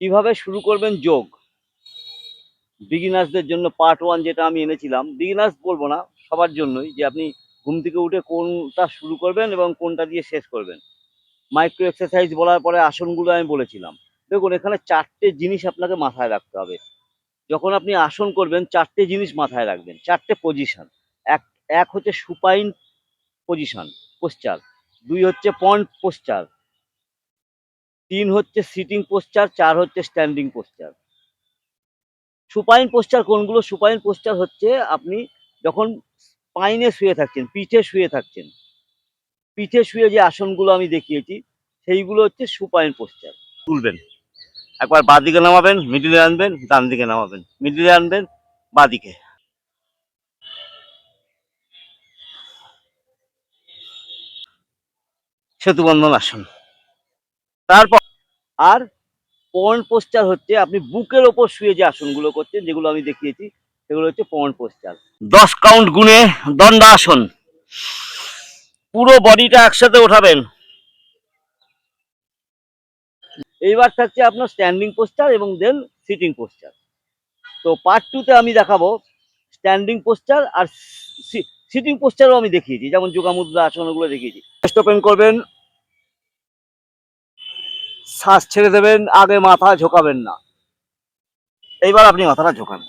কিভাবে শুরু করবেন যোগ বিগিনার্সদের জন্য পার্ট 1 যেটা আমি এনেছিলাম। বিগিনার্স বলবো না, সবার জন্যই, যে আপনি ঘুম থেকে উঠে কোনটা শুরু করবেন এবং কোনটা দিয়ে শেষ করবেন। মাইক্রো এক্সারসাইজ বলার পরে আসনগুলো আমি বলেছিলাম। দেখুন, এখানে 4 টে জিনিস আপনাকে মাথায় রাখতে হবে। যখন আপনি আসন করবেন 4 টে জিনিস মাথায় রাখবেন, 4 টে পজিশন। এক এক হচ্ছে সুপাইন পজিশন, পোশ্চার। 2 হচ্ছে পন্ড পোশ্চার। 3 হচ্ছে সিটিং পোশ্চার। 4 হচ্ছে স্ট্যান্ডিং পোশ্চার। সুপাইন পোশ্চার কোনগুলো? সুপাইন পোশ্চার হচ্ছে আপনি যখন স্পাইনে শুয়ে থাকছেন, পিঠে শুয়ে থাকছেন, পিঠে শুয়ে যে আসনগুলো আমি দেখিয়েছি সেইগুলো হচ্ছে সুপাইন পোশ্চার। তুলবেন, একবার বাঁ দিকে নামাবেন, মিডিলে আনবেন, ডান দিকে নামাবেন, মিডিলে আনবেন, বাঁ দিকে। সেতুবন্ধন আসন। তারপর আর পন্ড পোশ্চার হচ্ছে আপনি বুকের ওপর শুয়ে যে আসনগুলো করছেন, যেগুলো আমি দেখিয়েছি সেগুলো হচ্ছে পন্ড পোশ্চার। 10 কাউন্ট গুনে দণ্ডাসন। পুরো বডিটা একসাথে ওঠাবেন। এইবার থাকছে আপনার স্ট্যান্ডিং পোশ্চার এবং দেন সিটিং পোশ্চার। তো পার্ট 2 তে আমি দেখাবো স্ট্যান্ডিং পোশ্চার আর সিটিং পোশ্চারও আমি দেখিয়েছি, যেমন যোগামুদ্রা আসন ওগুলো দেখিয়েছি। চেস্ট ওপেন করবেন, শ্বাস ছেড়ে দেবেন, আগে মাথা ঝোঁকাবেন না। এইবার আপনি মাথাটা ঝোঁকান।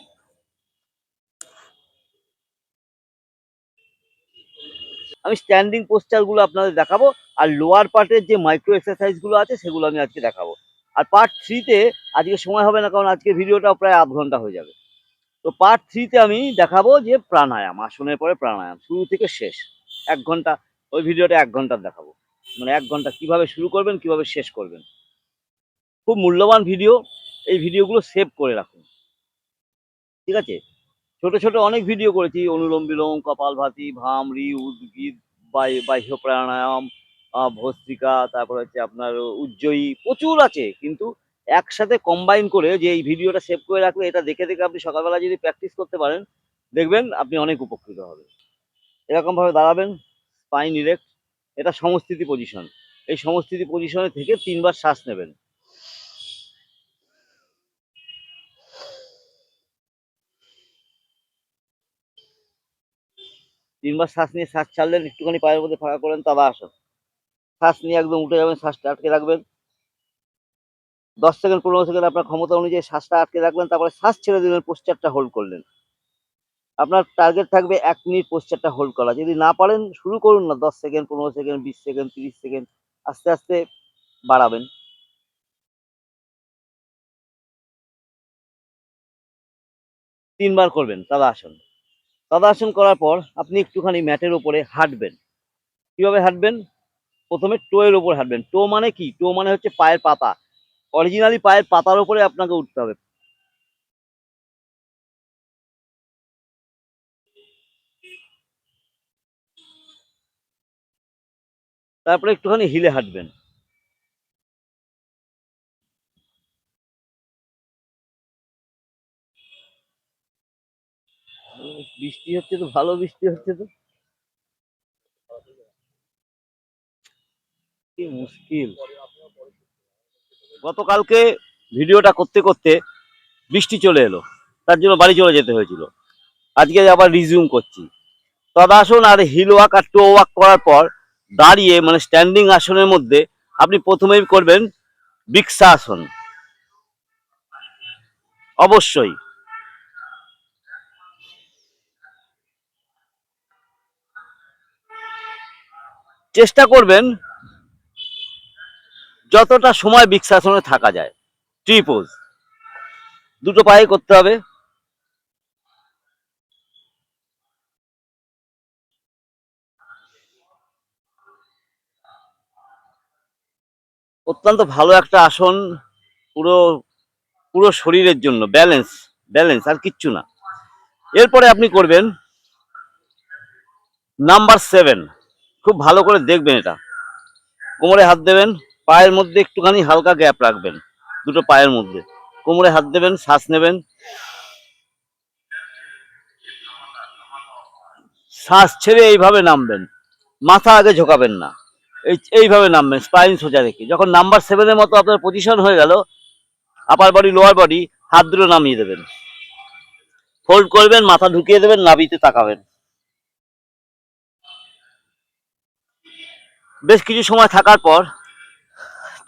আমি স্ট্যান্ডিং পোশ্চারগুলো আপনাদের দেখাবো, আর লোয়ার পার্টের যে মাইক্রো এক্সারসাইজগুলো আছে সেগুলো আমি আজকে দেখাবো। আর পার্ট 3 তে আজকে সময় হবে না, কারণ আজকে ভিডিওটাও প্রায় আধ ঘন্টা হয়ে যাবে। তো পার্ট 3 তে আমি দেখাবো যে প্রাণায়াম, আসনের পরে প্রাণায়াম শুরু থেকে শেষ 1 ঘন্টা। ওই ভিডিওটা 1 ঘন্টার দেখাবো, মানে 1 ঘন্টা কিভাবে শুরু করবেন, কিভাবে শেষ করবেন। খুব মূল্যবান ভিডিও, এই ভিডিওগুলো সেভ করে রাখুন, ঠিক আছে? ছোট ছোট অনেক ভিডিও করেছি, অনুলোম বিলোম, কপালভাতি, ভ্রামরি, উদ্গীত, বাহ্য প্রাণায়াম, ভস্ত্রিকা, তারপর হচ্ছে আপনার উজ্জয়ী, প্রচুর আছে। কিন্তু একসাথে কম্বাইন করে যে এই ভিডিওটা সেভ করে রাখলে, এটা দেখে দেখে আপনি সকালবেলা যদি প্র্যাকটিস করতে পারেন, দেখবেন আপনি অনেক উপকৃত হবেন। এরকম ভাবে দাঁড়াবেন, স্পাইন ইরেক্ট। এটা সমস্থিতি পজিশন। এই সমস্থিতি পজিশনে থেকে 3 বার শ্বাস নেবেন। তিনবার শ্বাস নিয়ে শ্বাস ছাড়লেন, একটুখানি পায়ের মধ্যে ফাঁকা করেন, তাবা আসন। শ্বাস নিয়ে একদম উঠে যাবেন, শ্বাসটা আটকে রাখবেন। 10 সেকেন্ড 15 সেকেন্ড আপনার ক্ষমতা অনুযায়ী শ্বাসটা আটকে রাখবেন, তারপরে শ্বাস ছেড়ে দিলেন, পোশ্চারটা হোল্ড করলেন। আপনার টার্গেট থাকবে 1 মিনিট পোশ্চারটা হোল্ড করা। যদি না পারেন শুরু করুন না, 10 সেকেন্ড, 15 সেকেন্ড, 20 সেকেন্ড, 30 সেকেন্ড, আস্তে আস্তে বাড়াবেন। 3 বার করবেন তাদা আসন। তাদা আসন করার পর আপনি একটুখানি ম্যাটের উপরে হাঁটবেন। কিভাবে হাঁটবেন? প্রথমে টো এর উপর হাঁটবেন। টো মানে কি? টো মানে হচ্ছে পায়ের পাতা। অরিজিনালি পায়ের পাতার উপরে আপনাকে উঠতে হবে। তারপরে একটুখানি হিলে হাঁটবেন। বৃষ্টি হচ্ছে তো, ভালো বৃষ্টি হচ্ছে তো, কি মুশকিল। গতকালকে ভিডিওটা করতে করতে বৃষ্টি চলে এলো, তার জন্য বাড়ি চলে যেতে হয়েছিল। আজকে আবার রিজিউম করছি। তদাসন আর হিল ওয়াক আর টো ওয়াক করার পর দাঁড়িয়ে, মানে স্ট্যান্ডিং আসনের মধ্যে আপনি প্রথমেই করবেন বৃক্ষাসন। অবশ্যই চেষ্টা করবেন যতটা সময় বৃক্ষাসনে থাকা যায়। ট্রিপোজ দুটো পায়ে করতে হবে। অত্যন্ত ভালো একটা আসন, পুরো পুরো শরীরের জন্য ব্যালেন্স, ব্যালেন্স আর কিচ্ছু না। এরপরে আপনি করবেন নাম্বার 7। খুব ভালো করে দেখবেন এটা। কোমরে হাত দেবেন, পায়ের মধ্যে একটুখানি হালকা গ্যাপ রাখবেন, দুটো পায়ের মধ্যে কোমরে হাত দেবেন, শ্বাস নেবেন, শ্বাস ছেড়ে এইভাবে নামবেন, মাথা আগে ঝোঁকাবেন না, এইভাবে নামবেন স্পাইন সোজা রেখে। যখন নাম্বার 7-এর মতো আপনার পজিশন হয়ে গেল, আপার বডি লোয়ার বডি হাত দুটো নামিয়ে দেবেন, ফোল্ড করবেন, মাথা ঢুকিয়ে দেবেন, নাভিতে তাকাবেন। বেশ কিছু সময় থাকার পর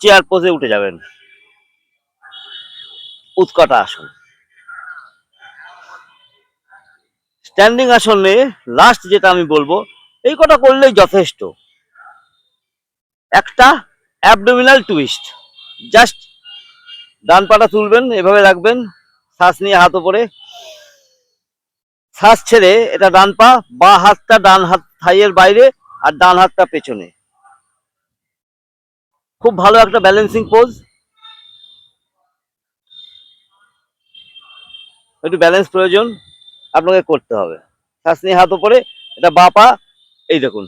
চেয়ার পোজে উঠে যাবেন, উৎকটা আসন। স্ট্যান্ডিং আসনে লাস্ট যেটা আমি বলবো, এই কটা করলেই যথেষ্ট। একটা অ্যাবডোমিনাল টুইস্ট, জাস্ট ডান পাটা তুলবেন, এভাবে রাখবেন, শ্বাস নিয়ে হাত উপরে, শ্বাস ছেড়ে এটা ডান পা, বা হাতটা ডান হাত থাইয়ের বাইরে আর ডান হাতটা পেছনে। খুব ভালো একটা ব্যালেন্সিং পোজ, একটু ব্যালেন্স প্রয়োজন, আপনাকে করতে হবে। শ্বাস নিয়ে হাত উপরে, এটা বা পা, এই দেখুন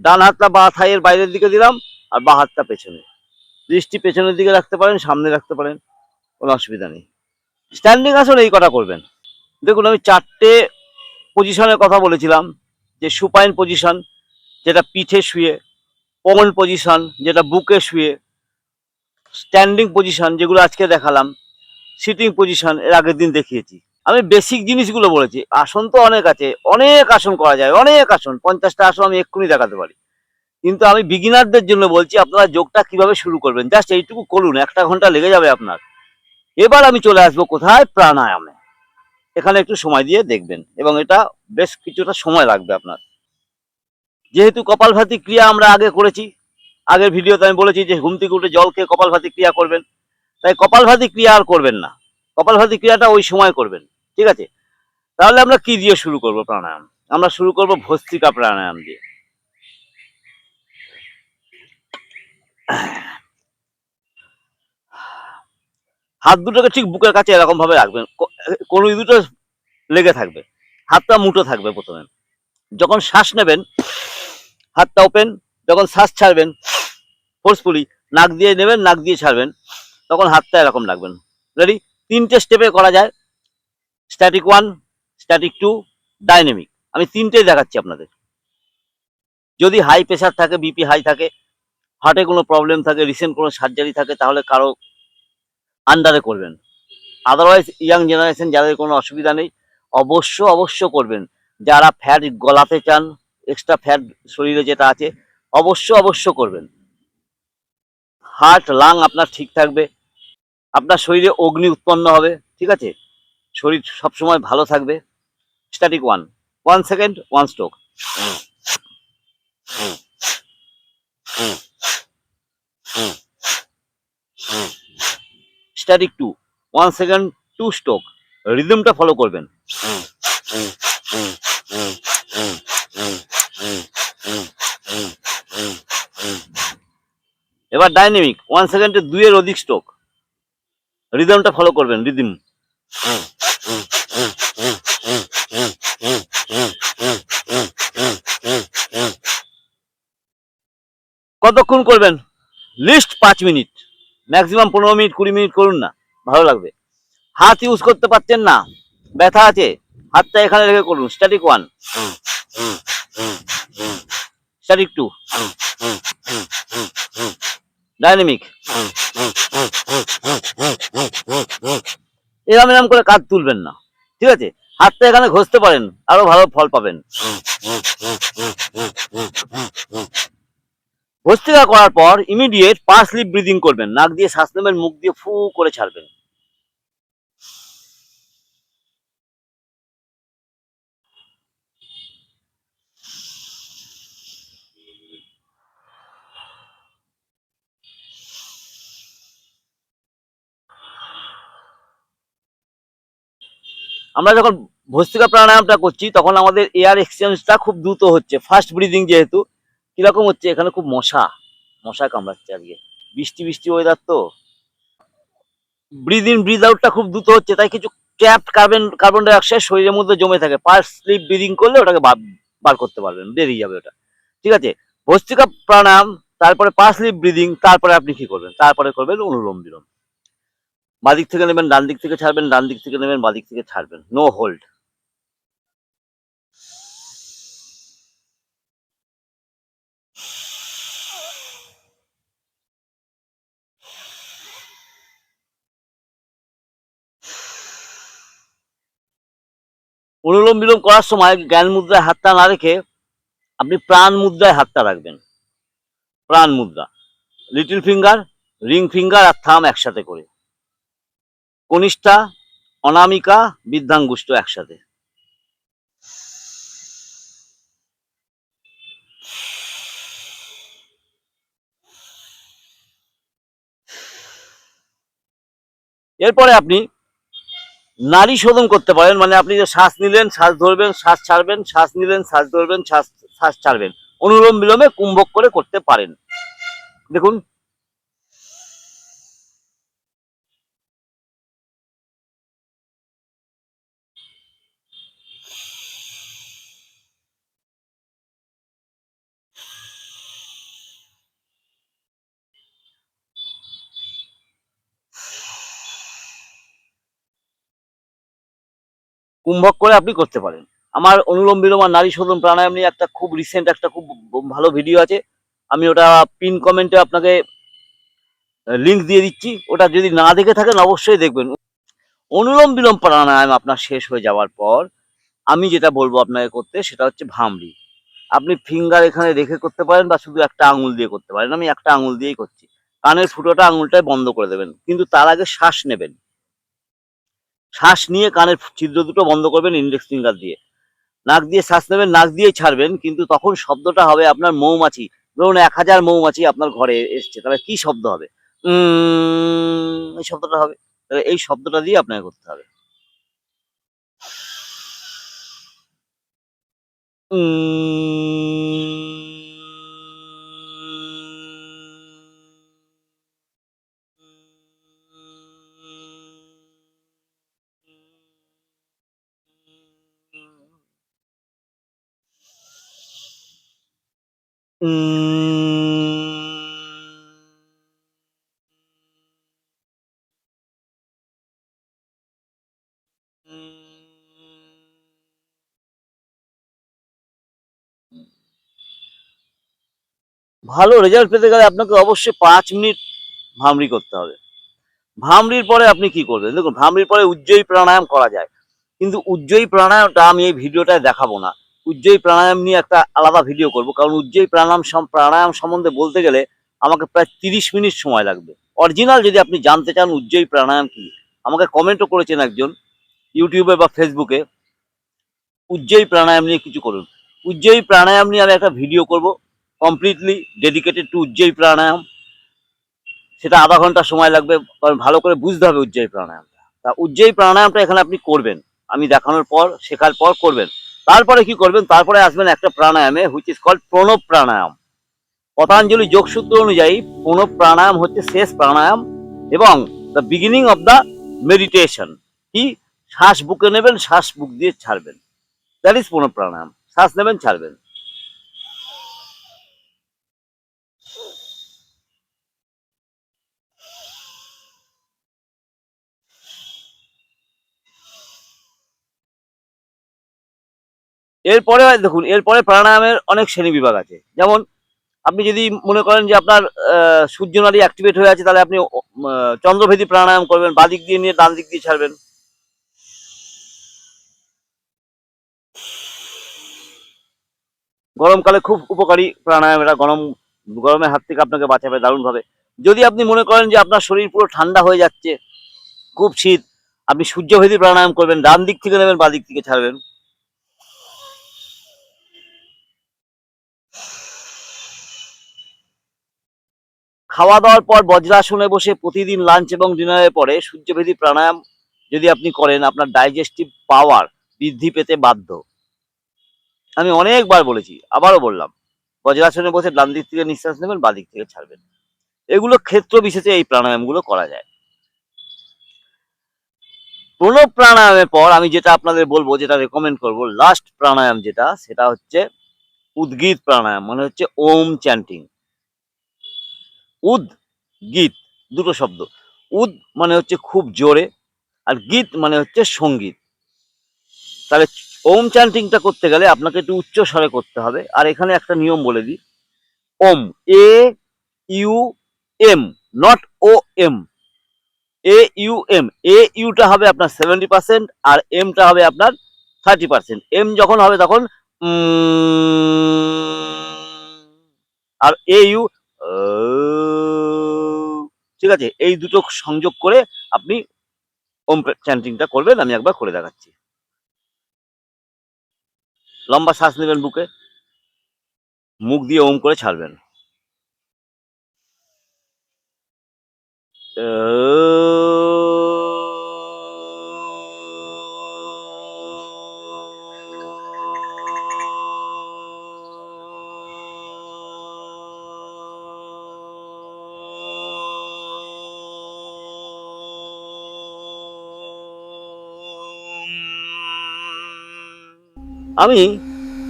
ডান হাতটা বা থাইয়ের বাইরের দিকে দিলাম আর বা হাতটা পেছনে। দৃষ্টি পেছনের দিকে রাখতে পারেন, সামনে রাখতে পারেন, কোনো অসুবিধা নেই। স্ট্যান্ডিং আসলে এই কটা করবেন। দেখুন আমি 4টে পজিশনের কথা বলেছিলাম, যে সুপাইন পজিশন যেটা পিঠে শুয়ে, পমন পজিশন যেটা বুকে শুয়ে, স্ট্যান্ডিং পজিশন যেগুলো আজকে দেখালাম, সিটিং পজিশন এর আগের দিন দেখিয়েছি। আমি বেসিক জিনিসগুলো বলেছি। আসন তো অনেক আছে, অনেক আসন করা যায়, অনেক আসন, 50টা আসন আমি এক্ষুনি দেখাতে পারি। কিন্তু আমি বিগিনারদের জন্য বলছি আপনারা যোগটা কিভাবে শুরু করবেন, জাস্ট এইটুকু করুন, 1টা ঘন্টা লেগে যাবে আপনার। এবার আমি চলে আসবো কোথায়, প্রাণায়ামে। এখানে একটু সময় দিয়ে দেখবেন, এবং এটা বেশ কিছুটা সময় লাগবে আপনার। যেহেতু কপালভাতি ক্রিয়া আমরা আগে করেছি, আগের ভিডিওতে আমি বলেছি যে ঘুম থেকে উঠে জল খেয়ে কপালভাতি ক্রিয়া করবেন, তাই কপালভাতি ক্রিয়া আর করবেন না, কপালভাতি ক্রিয়াটা ওই সময় করবেন, ঠিক আছে? তাহলে আমরা কি দিয়ে শুরু করব প্রাণায়াম? আমরা শুরু করব ভস্ত্রিকা প্রাণায়াম দিয়ে। হাত দুটোকে ঠিক বুকের কাছে এরকম ভাবে রাখবেন, কনুই দুটো লেগে থাকবে, হাতটা মুঠো থাকবে প্রথমে। যখন শ্বাস নেবেন হাতটা ওপেন, যখন শ্বাস ছাড়বেন ফোর্সফুলি নাক দিয়ে নেবেন, নাক দিয়ে ছাড়বেন, তখন হাতটা এরকম রাখবেন। রেডি? 3টে স্টেপে করা যায়, স্ট্যাটিক 1, স্ট্যাটিক 2, ডাইনামিক। আমি 3টেই দেখাচ্ছি আপনাদের। যদি হাই প্রেশার থাকে, বিপি হাই থাকে, হার্টে কোনো প্রবলেম থাকে, রিসেন্ট কোনো সার্জারি থাকে, তাহলে কারো আন্ডারে করবেন। আদারওয়াইজ ইয়াং জেনারেশন যাদের কোনো অসুবিধা নেই, অবশ্য করবেন। যারা ফ্যাট গলাতে চান, এক্সট্রা ফ্যাট শরীরে যেটা আছে, অবশ্য করবেন। হার্ট লাং আপনার ঠিক থাকবে, আপনার শরীরে অগ্নি উৎপন্ন হবে, ঠিক আছে? শরীর সবসময় ভালো থাকবে। Static 1 second 1 stroke. Static 1 second 2 stroke. রিদমটা ফলো করবেন। এবার ডাইনামিক 1 সেকেন্ডে 2-এর অধিক স্ট্রোক। রিদমটা ফলো করবেন, রিদম। কতক্ষণ করবেন? Least 5 minute, maximum 15 minute 20 minute করুন না, ভালো লাগবে। হাত ইউজ করতে পারছেন না, ব্যথা আছে, হাতটা এখানে রেখে করুন। Static 1, static 2, dynamic. এরম করে কাঁধ তুলবেন না, ঠিক আছে? হাতটা এখানে ঘষতে পারেন, আরো ভালো ফল পাবেন। ভস্ত্রিকা করার পর ইমিডিয়েট পার্সলিপ ব্রিদিং করবেন, নাক দিয়ে শ্বাস নেবেন, মুখ দিয়ে ফু করে ছাড়বেন। আমরা যখন ভস্ত্রিকা প্রাণায়ামটা করছি তখন আমাদের এয়ার এক্সচেঞ্জটা খুব দ্রুত হচ্ছে, ফাস্ট ব্রিদিং যেহেতু। কিরকম হচ্ছে, এখানে খুব মশা কামড়াচ্ছে আজকে, বৃষ্টি ওয়েদার তো, ব্রিদ ইন ব্রিদ আউটটা খুব দ্রুত হচ্ছে, তাই কিছু ট্র্যাপড কার্বন ডাই অক্সাইড শরীরের মধ্যে জমে থাকে। পার স্লিপ ব্রিদিং করলে ওটাকে বার করতে পারবেন, বেরিয়ে যাবে ওটা, ঠিক আছে? ভস্ত্রিকা প্রাণায়াম, তারপরে পার স্লিপ ব্রিদিং, তারপরে আপনি কি করবেন? তারপরে করবেন অনুলোম বিলোম। বাদিক থেকে নেবেন, ডান দিক থেকে ছাড়বেন, ডান দিক থেকে নেবেন, বাদিক থেকে ছাড়বেন, নো হোল্ড। অনুলোম বিলোম করার সময় জ্ঞান মুদ্রায় হাতটা না রেখে আপনি প্রাণ মুদ্রায় হাতটা রাখবেন। প্রাণ মুদ্রা, লিটল ফিঙ্গার, রিং ফিঙ্গার আর থাম একসাথে করে, কনিষ্ঠা, অনামিকা, বৃদ্ধাঙ্গুষ্ঠ একসাথে। এরপরে আপনি নাড়ি শোধন করতে পারেন, মানে আপনি যে শ্বাস নিলেন, শ্বাস ধরবেন, শ্বাস ছাড়বেন, শ্বাস নিলেন, শ্বাস ধরবেন, শ্বাস ছাড়বেন, অনুলোম বিলোমে কুম্ভক করে করতে পারেন। দেখুন, কুম্ভক করে আপনি করতে পারেন। আমার অনুলোম বিলোম আর নাড়ি শোধন প্রাণায়াম নিয়ে একটা খুব রিসেন্ট একটা খুব ভালো ভিডিও আছে, আমি ওটা পিন কমেন্টে আপনাকে লিঙ্ক দিয়ে দিচ্ছি, ওটা যদি না দেখে থাকেন অবশ্যই দেখবেন। অনুলোম বিলোম প্রাণায়াম আপনার শেষ হয়ে যাওয়ার পর আমি যেটা বলবো আপনাকে করতে, সেটা হচ্ছে ভামড়ি। আপনি ফিঙ্গার এখানে রেখে করতে পারেন বা শুধু একটা আঙুল দিয়ে করতে পারেন। আমি একটা আঙুল দিয়েই করছি। কানের ফুটোটা আঙুলটায় বন্ধ করে দেবেন, কিন্তু তার আগে শ্বাস নেবেন। শ্বাস নিয়ে কানের ছিদ্র দুটো বন্ধ করবেন ইন্ডেক্স ফিঙ্গার দিয়ে। নাক দিয়ে শ্বাস নেবেন, নাক দিয়েই ছাড়বেন, কিন্তু তখন শব্দটা হবে আপনার মৌমাছি। ধরুন 1000 মৌমাছি আপনার ঘরে এসছে, তাহলে কি শব্দ হবে? এই শব্দটা হবে। তাহলে এই শব্দটা দিয়ে আপনাকে করতে হবে। ভালো রেজাল্ট পেতে গেলে আপনাকে অবশ্যই 5 মিনিট ভামড়ি করতে হবে। ভামড়ির পরে আপনি কি করবেন? দেখুন, ভামড়ির পরে উজ্জয়ী প্রাণায়াম করা যায়, কিন্তু উজ্জয়ী প্রাণায়ামটা আমি এই ভিডিওটায় দেখাবো না। উজ্জয়ী প্রাণায়াম নিয়ে একটা আলাদা ভিডিও করব, কারণ উজ্জয়ী প্রাণায়াম সম্বন্ধে বলতে গেলে আমাকে প্রায় 30 মিনিট সময় লাগবে। অরিজিনাল যদি আপনি জানতে চান উজ্জয়ী প্রাণায়াম কি, আমাকে কমেন্টও করেছেন একজন ইউটিউবে বা ফেসবুকে, উজ্জয়ী প্রাণায়াম নিয়ে কিছু করুন। উজ্জয়ী প্রাণায়াম নিয়ে আমি একটা ভিডিও করব, কমপ্লিটলি ডেডিকেটেড টু উজ্জয়ী প্রাণায়াম। সেটা আধা ঘন্টা সময় লাগবে, কারণ ভালো করে বুঝতে হবে উজ্জয়ী প্রাণায়ামটা। তা উজ্জয়ী প্রাণায়ামটা এখানে আপনি করবেন, আমি দেখানোর পর, শেখার পর করবেন। তারপরে কি করবেন? তারপরে আসবেন একটা প্রাণায়ামে, হুইচ ইজ কল্ড প্রণব প্রাণায়াম। পতঞ্জলি যোগসূত্র অনুযায়ী প্রণব প্রাণায়াম হচ্ছে শেষ প্রাণায়াম এবং the beginning of the meditation. কি? শ্বাস বুকে নেবেন, শ্বাস বুক দিয়ে ছাড়বেন, দ্যাট ইজ প্রণব প্রাণায়াম। শ্বাস নেবেন, ছাড়বেন। এরপরে দেখুন, এরপরে প্রাণায়ামের অনেক শ্রেণী বিভাগ আছে। যেমন আপনি যদি মনে করেন যে আপনার সূর্য নাড়ি অ্যাক্টিভেট হয়ে আছে, তাহলে আপনি চন্দ্রভেদী প্রাণায়াম করবেন, বাদিক দিয়ে নিয়ে ডান দিক দিয়ে ছাড়বেন। গরমকালে খুব উপকারী প্রাণায়াম এটা, গরমের হাত থেকে আপনাকে বাঁচাবে দারুণভাবে। যদি আপনি মনে করেন যে আপনার শরীর পুরো ঠান্ডা হয়ে যাচ্ছে, খুব শীত, আপনি সূর্যভেদী প্রাণায়াম করবেন, ডান দিক থেকে নেবেন, বাদিক থেকে ছাড়বেন। খাওয়া দাওয়ার পর বজ্রাসনে বসে প্রতিদিন লাঞ্চ এবং ডিনারের পরে সূর্যভেদী প্রাণায়াম যদি আপনি করেন, আপনার ডাইজেস্টিভ পাওয়ার বৃদ্ধি পেতে বাধ্য। আমি অনেকবার বলেছি, আবারও বললাম, বজ্রাসনে বসে ডান দিক থেকে নিঃশ্বাস নেবেন, বাঁ দিক থেকে ছাড়বেন। এগুলো ক্ষেত্র বিশেষে এই প্রাণায়ামগুলো করা যায়। প্রণব প্রাণায়ামের পর আমি যেটা আপনাদের বলবো, যেটা রেকমেন্ড করবো, লাস্ট প্রাণায়াম যেটা, সেটা হচ্ছে উদ্গীত প্রাণায়াম, মানে হচ্ছে ওম চ্যান্টিং। উদ গীত, দুটো শব্দ। উদ মানে হচ্ছে খুব জোরে, আর গীত মানে হচ্ছে সঙ্গীত। তাহলে ওম চ্যান্টিংটা করতে গেলে আপনাকে একটু উচ্চ স্বরে করতে হবে। আর এখানে একটা নিয়ম বলে দিই, Om, A U M, not O M, A U M. A ইউটা হবে আপনার 70% আর এমটা হবে আপনার 30%। এম যখন হবে তখন আর এ ইউ, ঠিক আছে, এই দুটো সংযোগ করে আপনি ওম চ্যান্টিংটা করবেন। আমি একবার করে দেখাচ্ছি। লম্বা শ্বাস নেবেন বুকে, মুখ দিয়ে ওম করে ছাড়বেন। আমি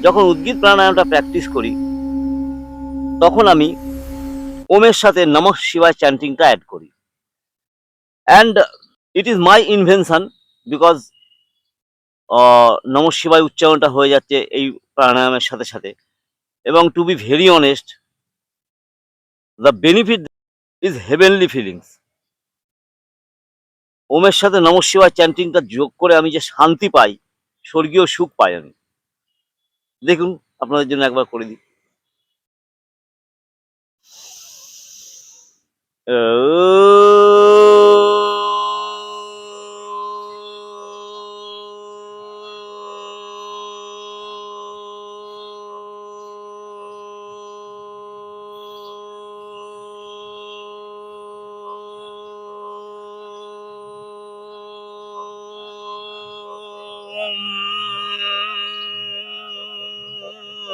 যখন উদ্গীত প্রাণায়ামটা প্র্যাকটিস করি তখন আমি ওমের সাথে নমঃ শিবায় চ্যান্টিংটা অ্যাড করি। And it is my invention, because নমঃ শিবায় উচ্চারণটা হয়ে যাচ্ছে এই প্রাণায়ামের সাথে সাথে। এবং to be very honest, the benefit is heavenly feelings. ওমের সাথে নমঃ শিবায় চ্যান্টিংটা যোগ করে আমি যে শান্তি পাই, স্বর্গীয় সুখ পাই আমি। দেখুন, আপনাদের জন্য একবার করে দিই।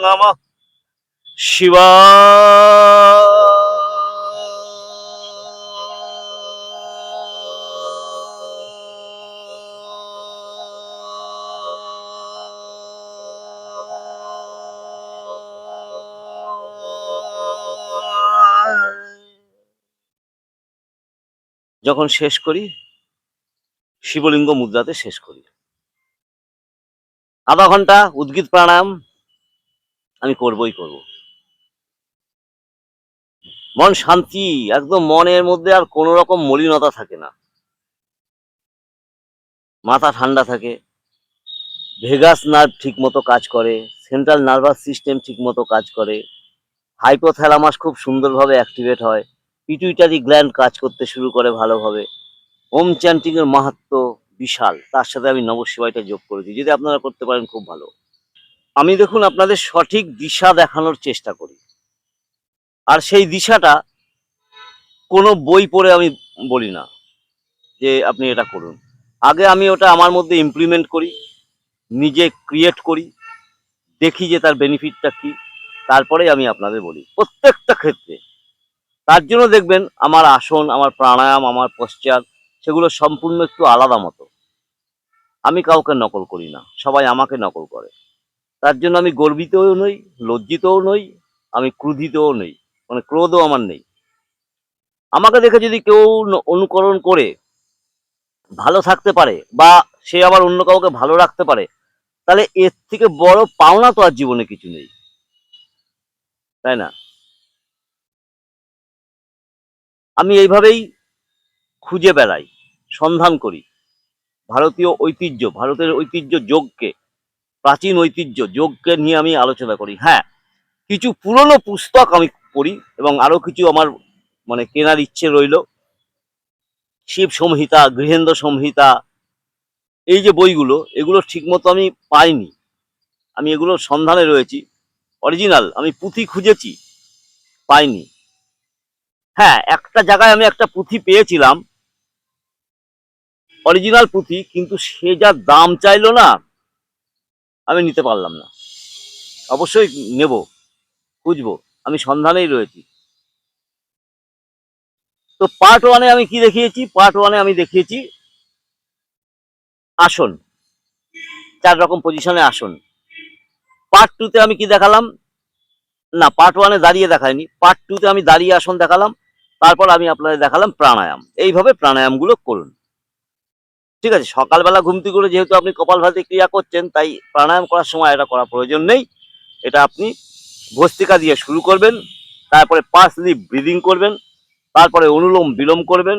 নমঃ যখন শেষ করি, শিবলিঙ্গ মুদ্রাতে শেষ করি। আধা ঘন্টা উদ্গীত প্রাণায়াম আমি করবই করব। মন শান্তি, একদম মনের মধ্যে আর কোনো রকম মলিনতা থাকে না, মাথা ঠান্ডা থাকে, ভেগাস নার্ভ ঠিক মতো কাজ করে, সেন্ট্রাল নার্ভাস সিস্টেম ঠিক মতো কাজ করে, হাইপোথ্যালামাস খুব সুন্দরভাবে অ্যাক্টিভেট হয়, পিটুইটারি গ্ল্যান্ড কাজ করতে শুরু করে ভালোভাবে। ওম চ্যান্টিং এর মাহাত্ম্য বিশাল, তার সাথে আমি নমঃ শিবায়টা যোগ করেছি। যদি আপনারা করতে পারেন খুব ভালো। আমি দেখুন আপনাদের সঠিক দিশা দেখানোর চেষ্টা করি, আর সেই দিশাটা কোনো বই পড়ে আমি বলি না যে আপনি এটা করুন। আগে আমি ওটা আমার মধ্যে ইমপ্লিমেন্ট করি, নিজে ক্রিয়েট করি, দেখি যে তার বেনিফিটটা কি, তারপরেই আমি আপনাদের বলি প্রত্যেকটা ক্ষেত্রে। তার জন্য দেখবেন আমার আসন, আমার প্রাণায়াম, আমার পশ্চাৎ, সেগুলো সম্পূর্ণ একটু আলাদা মতো। আমি কাউকে নকল করি না, সবাই আমাকে নকল করে। তার জন্য আমি গর্বিতও নই, লজ্জিতও নই, আমি ক্রোধিতও নই, মানে ক্রোধও আমার নেই। আমাকে দেখে যদি কেউ অনুকরণ করে ভালো থাকতে পারে, বা সে আবার অন্য কাউকে ভালো রাখতে পারে, তাহলে এর থেকে বড় পাওনা তো আর জীবনে কিছু নেই, তাই না? আমি এইভাবেই খুঁজে বেড়াই, সন্ধান করি ভারতীয় ঐতিহ্য, ভারতের ঐতিহ্য যোগকে, প্রাচীন ঐতিহ্য যোগকে নিয়ে আমি আলোচনা করি। হ্যাঁ, কিছু পুরনো পুস্তক আমি পড়ি, এবং আরো কিছু আমার মানে কেনার ইচ্ছে রইল। শিব সংহিতা, গৃহেন্দ্র সংহিতা, এই যে বইগুলো, এগুলো ঠিকমতো আমি পাইনি, আমি এগুলোর সন্ধানে রয়েছি। অরিজিনাল আমি পুঁথি খুঁজেছি, পাইনি। হ্যাঁ, একটা জায়গায় আমি একটা পুঁথি পেয়েছিলাম, অরিজিনাল পুঁথি, কিন্তু সে যা দাম চাইলো না, আমি নিতে পারলাম না। অবশ্যই নেব, খুঁজবো, আমি সন্ধানেই রয়েছি। তো পার্ট ওয়ানে আমি কি দেখিয়েছি? পার্ট ওয়ানে আমি দেখিয়েছি আসন, 4 রকম পজিশনে আসন। পার্ট টুতে আমি কি দেখালাম? না, পার্ট ওয়ানে দাঁড়িয়ে দেখাইনি, পার্ট টুতে আমি দাঁড়িয়ে আসন দেখালাম, তারপর আমি আপনাদের দেখালাম প্রাণায়াম। এইভাবে প্রাণায়ামগুলো করুন, ঠিক আছে? সকালবেলা ঘুম থেকে করে যেহেতু আপনি কপালভাতি ক্রিয়া করছেন, তাই প্রাণায়াম করার সময় এটা করার প্রয়োজন নেই। এটা আপনি ভস্ত্রিকা দিয়ে শুরু করবেন, তারপরে পার্সলি ব্রিদিং করবেন, তারপরে অনুলোম বিলোম করবেন,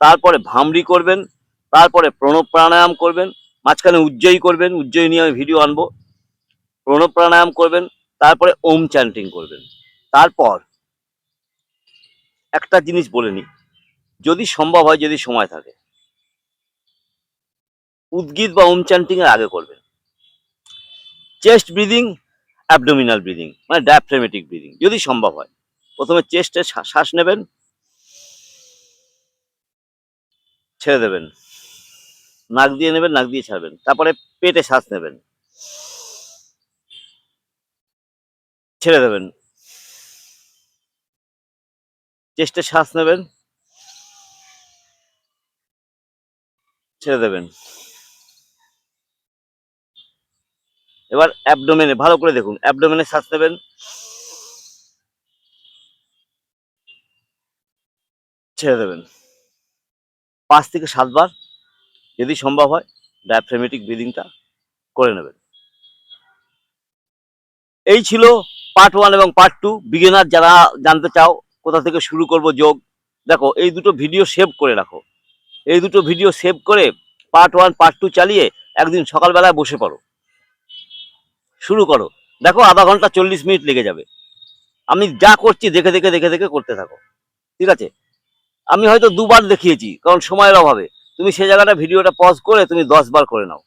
তারপরে ভামরি করবেন, তারপরে প্রণব প্রাণায়াম করবেন, মাঝখানে উজ্জয়ী করবেন, উজ্জয়ী নিয়ে আমি ভিডিও আনবো, প্রণব প্রাণায়াম করবেন, তারপরে ওম চ্যান্টিং করবেন। তারপর একটা জিনিস বলে নিই, যদি সম্ভব হয়, যদি সময় থাকে, উদ্গীত বা ওম চ্যান্টিং এর আগে করবেন চেস্ট ব্রিদিং, অ্যাবডোমিনাল ব্রিদিং, মানে ডায়াফ্রামেটিক ব্রিদিং যদি সম্ভব হয়। প্রথমে চেস্টে শ্বাস নেবেন, ছেড়ে দেবেন, নাক দিয়ে নেবেন, নাক দিয়ে ছাড়বেন, তারপরে পেটে শ্বাস নেবেন, ছেড়ে দেবেন, চেস্টে শ্বাস নেবেন, ছেড়ে দেবেন। এবার অ্যাবডোমেনে ভালো করে দেখুন, অ্যাবডোমেনে শ্বাস নেবেন, ছেড়ে দেবেন। 5 থেকে 7 বার যদি সম্ভব হয় ডায়াফ্রামেটিক ব্রিদিংটা করে নেবেন। এই ছিল পার্ট 1 এবং পার্ট 2। বিগিনার যারা জানতে চাও কোথা থেকে শুরু করব যোগ, দেখো এই দুটো ভিডিও সেভ করে রাখো। এই দুটো ভিডিও সেভ করে পার্ট 1 পার্ট 2 চালিয়ে একদিন সকালবেলায় বসে পড়ো, শুরু করো। দেখো আধা ঘন্টা 40 মিনিট লেগে যাবে। আমি যা করছি দেখে দেখে দেখে দেখে করতে থাকো, ঠিক আছে? আমি হয়তো 2 বার দেখিয়েছি কারণ সময়ের অভাবে। তুমি সেই জায়গাটা ভিডিওটা পজ করে তুমি 10 বার করে নাও,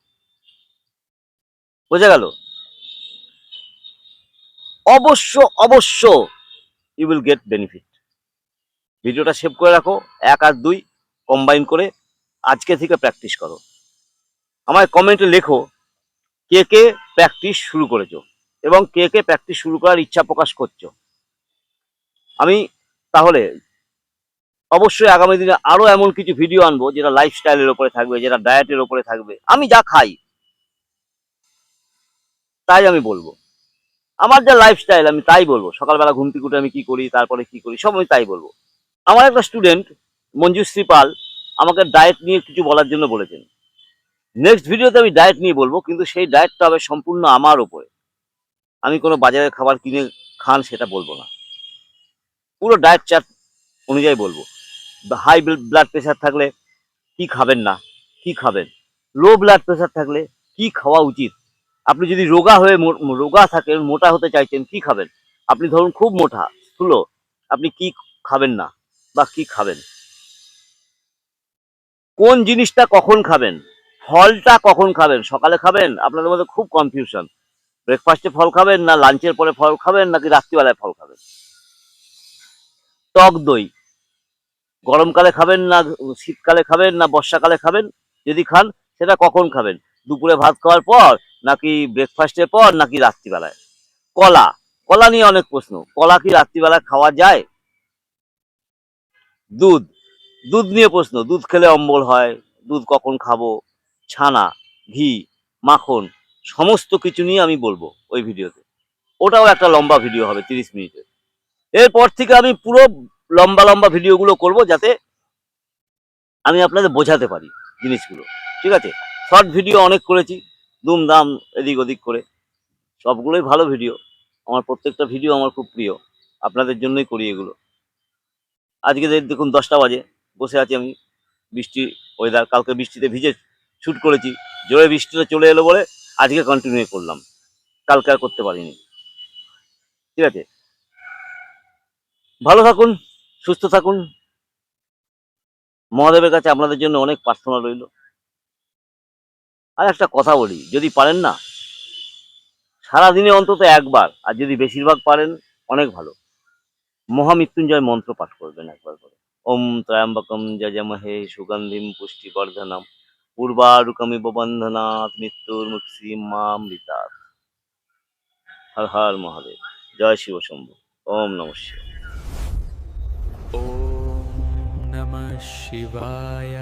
বোঝা গেল? অবশ্য অবশ্য ইউ উইল গেট বেনিফিট। ভিডিওটা সেভ করে রাখো, 1 আর 2 কম্বাইন করে আজকে থেকে প্র্যাকটিস করো। আমায় কমেন্টে লেখো কে কে প্র্যাকটিস শুরু করেছো এবং কে কে প্র্যাকটিস শুরু করার ইচ্ছা প্রকাশ করছো। আমি তাহলে অবশ্যই আগামী দিনে আরো এমন কিছু ভিডিও আনবো যেটা লাইফস্টাইলের উপরে থাকবে, যেটা ডায়েটের উপরে থাকবে। আমি যা খাই তাই আমি বলবো, আমার যা লাইফস্টাইল আমি তাই বলবো। সকালবেলা ঘুম থেকে উঠে আমি কি করি, তারপরে কি করি, সব আমি তাই বলবো। আমার একটা স্টুডেন্ট মঞ্জুশ্রী পাল আমাকে ডায়েট নিয়ে কিছু বলার জন্য বলেছেন। নেক্সট ভিডিওতে আমি ডায়েট নিয়ে বলবো, কিন্তু সেই ডায়েটটা হবে সম্পূর্ণ আমার উপরে। আমি কোনো বাজারের খাবার কিনে খান সেটা বলবো না, পুরো ডায়েট চার্ট অনুযায়ী বলবো। হাই ব্লাড প্রেশার থাকলে কি খাবেন না, কি খাবেন, লো ব্লাড প্রেশার থাকলে কি খাওয়া উচিত, আপনি যদি রোগা হয়ে রোগা থাকেন, মোটা হতে চাইছেন, কি খাবেন, আপনি ধরুন খুব মোটা স্থূল, আপনি কি খাবেন না বা কি খাবেন, কোন জিনিসটা কখন খাবেন, ফলটা কখন খাবেন, সকালে খাবেন, আপনাদের মধ্যে খুব কনফিউশন, ব্রেকফাস্টে ফল খাবেন না লাঞ্চের পরে ফল খাবেন নাকি রাত্রিবেলায় ফল খাবেন, টক দই গরমকালে খাবেন না শীতকালে খাবেন না বর্ষাকালে খাবেন, যদি খান সেটা কখন খাবেন, দুপুরে ভাত খাওয়ার পর নাকি ব্রেকফাস্টের পর নাকি রাত্রিবেলায়। কলা, কলা নিয়ে অনেক প্রশ্ন, কলা কি রাত্রিবেলায় খাওয়া যায়? দুধ, দুধ নিয়ে প্রশ্ন, দুধ খেলে অম্বল হয়, দুধ কখন খাবো, ছানা, ঘি, মাখন, সমস্ত কিছু নিয়ে আমি বলবো ওই ভিডিওতে। ওটাও একটা লম্বা ভিডিও হবে 30 মিনিটের। এরপর থেকে আমি পুরো লম্বা লম্বা ভিডিওগুলো করব যাতে আমি আপনাদের বোঝাতে পারি জিনিসগুলো, ঠিক আছে? শর্ট ভিডিও অনেক করেছি দুমদাম এদিক ওদিক করে, সবগুলোই ভালো ভিডিও। আমার প্রত্যেকটা ভিডিও আমার খুব প্রিয়, আপনাদের জন্যই করি এগুলো। আজকে দেখুন 10টা বাজে, বসে আছি আমি, বৃষ্টি ওয়েদার, কালকে বৃষ্টিতে ভিজে শ্যুট করেছি, জোরে বৃষ্টিটা চলে এলো বলে আজকে কন্টিনিউ করলাম, কালকে আর করতে পারিনি, ঠিক আছে? ভালো থাকুন, সুস্থ থাকুন, মহাদেবের কাছে আপনাদের জন্য অনেক প্রার্থনা রইল। আর একটা কথা বলি, যদি পারেন না সারাদিনে অন্তত একবার, আর যদি বেশিরভাগ পারেন অনেক ভালো, মহামৃত্যুঞ্জয় মন্ত্র পাঠ করবেন একবার করে। ওম ত্র্যম্বকম যজামহে সুগন্ধিম পুষ্টিবর্ধনম পূর্বারুকমিব বন্ধনাৎ মৃত্যুর্মুক্ষীমামৃতাৎ। হর হর মহাদেব, জয় শিব শম্ভু, ওম নমঃ শিবায়। ॐ नमः शिवाय।